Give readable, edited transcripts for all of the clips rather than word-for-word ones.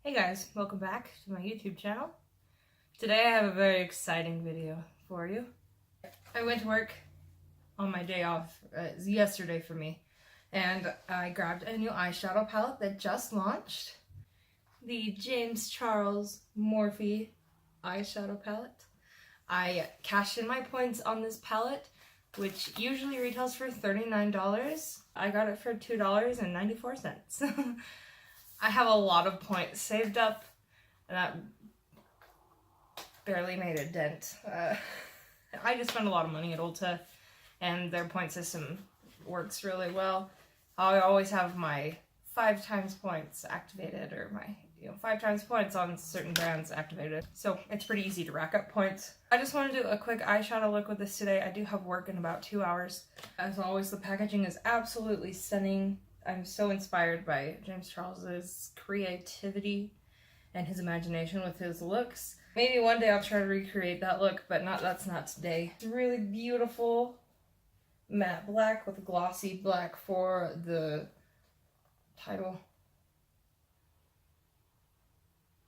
Hey guys, welcome back to my YouTube channel. Today I have a very exciting video for you. I went to work on my day off, it was yesterday for me, and I grabbed a new eyeshadow palette that just launched. The James Charles Morphe Eyeshadow palette. I cashed in my points on this palette, which usually retails for $39. I got it for $2.94. I have a lot of points saved up, and that barely made a dent. I just spend a lot of money at Ulta, and their point system works really well. I always have my 5 times points activated, or my 5 times points on certain brands activated. So it's pretty easy to rack up points. I just want to do a quick eyeshadow look with this today. I do have work in about 2 hours. As always, the packaging is absolutely stunning. I'm so inspired by James Charles's creativity and his imagination with his looks. Maybe one day I'll try to recreate that look, but that's not today. It's really beautiful matte black with glossy black for the title,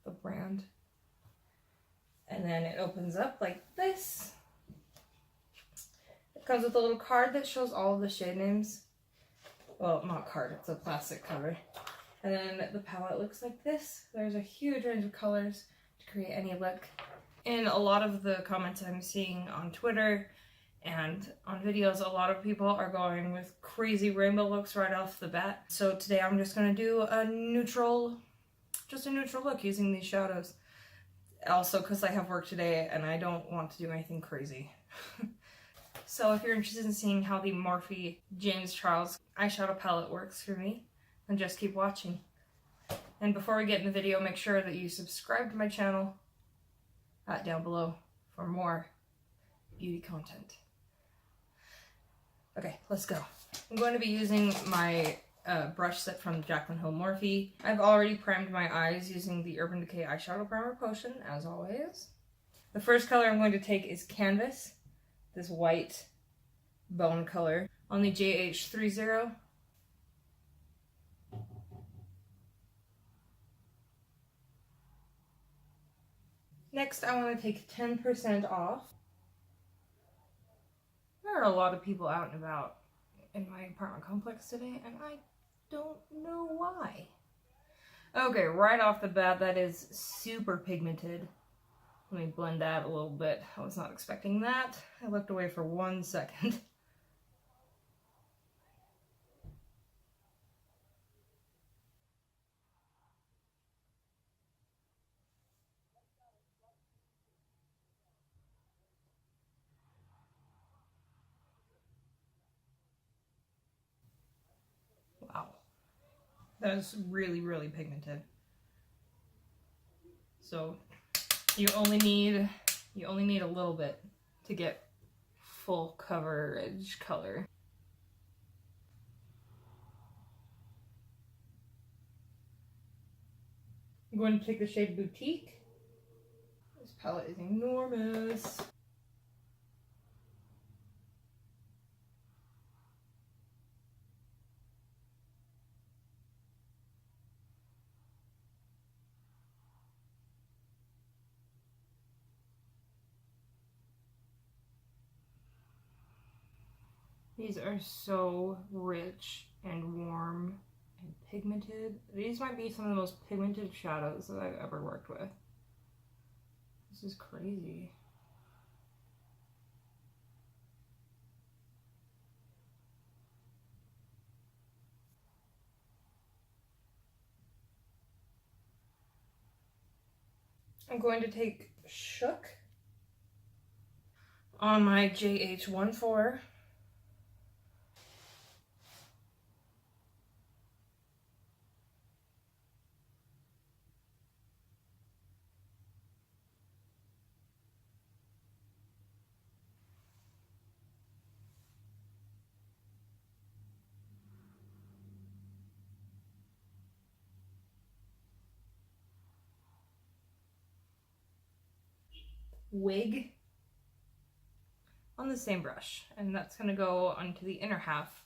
the brand. And then it opens up like this. It comes with a little card that shows all of the shade names. Well, not card, it's a plastic cover. And then the palette looks like this. There's a huge range of colors to create any look. In a lot of the comments I'm seeing on Twitter and on videos, a lot of people are going with crazy rainbow looks right off the bat. So today I'm just gonna do a neutral look using these shadows. Also, because I have work today and I don't want to do anything crazy. So if you're interested in seeing how the Morphe James Charles eyeshadow palette works for me, then just keep watching. And before we get in the video, make sure that you subscribe to my channel down below for more beauty content. Okay, let's go. I'm going to be using my brush set from Jaclyn Hill Morphe. I've already primed my eyes using the Urban Decay Eyeshadow Primer Potion, as always. The first color I'm going to take is Canvas. This white bone color on the JH30. Next, I want to take 10% off. There are a lot of people out and about in my apartment complex today, and I don't know why. Okay, right off the bat, that is super pigmented. Let me blend that a little bit. I was not expecting that. I looked away for 1 second. Wow. That is really, really pigmented. So you only need a little bit to get full coverage color. I'm going to take the shade Boutique. This palette is enormous. These are so rich and warm and pigmented. These might be some of the most pigmented shadows that I've ever worked with. This is crazy. I'm going to take Shook on my JH14. Wig on the same brush, and that's going to go onto the inner half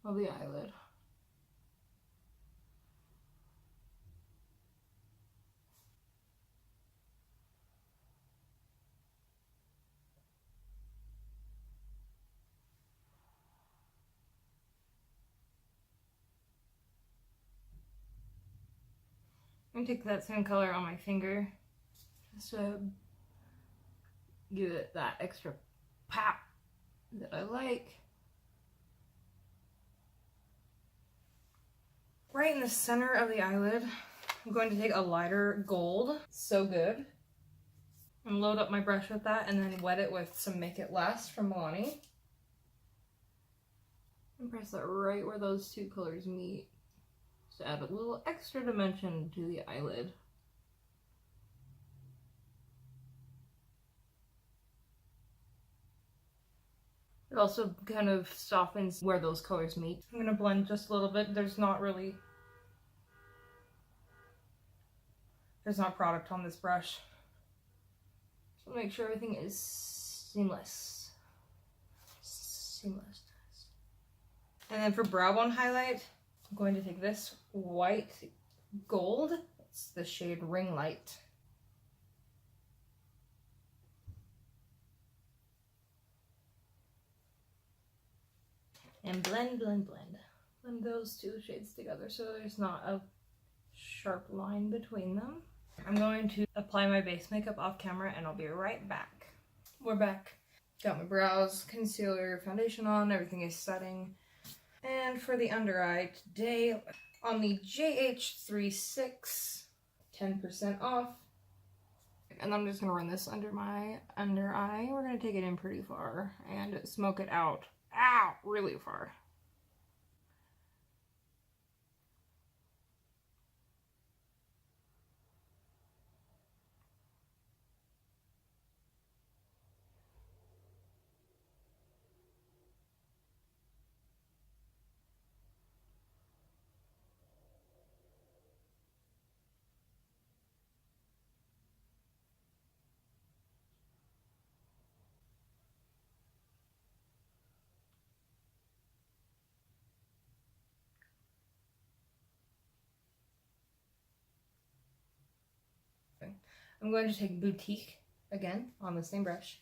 of the eyelid. I'm gonna take that same color on my finger just to give it that extra pop that I like. Right in the center of the eyelid, I'm going to take a lighter gold. So good. And load up my brush with that and then wet it with some Make It Last from Milani. And press that right where those two colors meet. To add a little extra dimension to the eyelid. It also kind of softens where those colors meet. I'm gonna blend just a little bit. There's not product on this brush. So make sure everything is seamless. Seamless. And then for brow bone highlight, I'm going to take this white gold. It's the shade Ring Light. And blend, blend, blend. Blend those two shades together so there's not a sharp line between them. I'm going to apply my base makeup off camera and I'll be right back. We're back. Got my brows, concealer, foundation on, everything is setting. And for the under eye today, on the JH36, 10% off. And I'm just gonna run this under my under eye. We're gonna take it in pretty far and smoke it out. Ow! Really far. I'm going to take Boutique again on the same brush.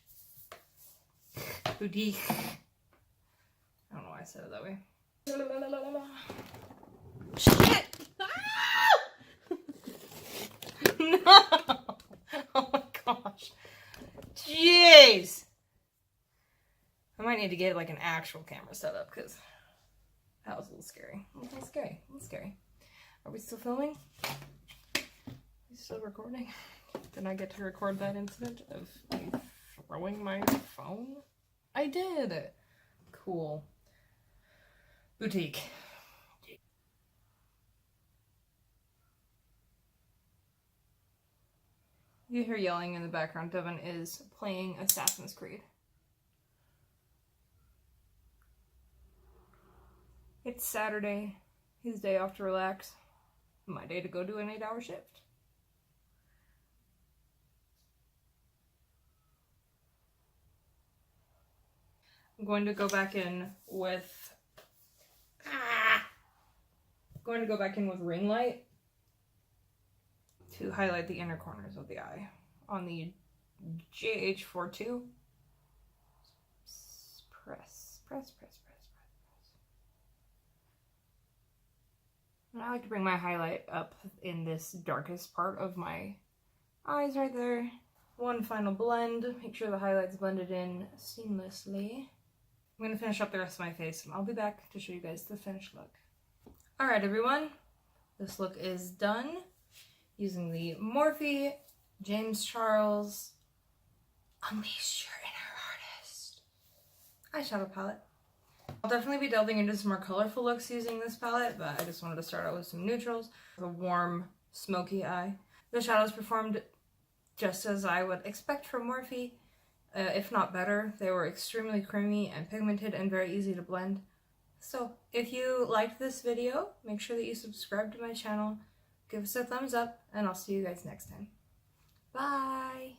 Boutique. I don't know why I said it that way. Shit! Ah! No! Oh my gosh. Jeez! I might need to get like an actual camera set up because that was a little scary. A little scary. A little scary. Are we still filming? Are we still recording? Did I get to record that incident of me throwing my phone? I did! Cool. Boutique. You hear yelling in the background. Devin is playing Assassin's Creed. It's Saturday. His day off to relax. My day to go do an 8-hour shift. I'm going to go back in with Ring Light to highlight the inner corners of the eye on the JH42. Press. And I like to bring my highlight up in this darkest part of my eyes right there. One final blend. Make sure the highlight's blended in seamlessly. I'm going to finish up the rest of my face and I'll be back to show you guys the finished look. Alright everyone, this look is done using the Morphe James Charles Unleash Your Inner Artist eyeshadow palette. I'll definitely be delving into some more colorful looks using this palette, but I just wanted to start out with some neutrals. A warm, smoky eye. The shadows performed just as I would expect from Morphe, if not better. They were extremely creamy and pigmented and very easy to blend. So if you liked this video, make sure that you subscribe to my channel, give us a thumbs up, and I'll see you guys next time. Bye!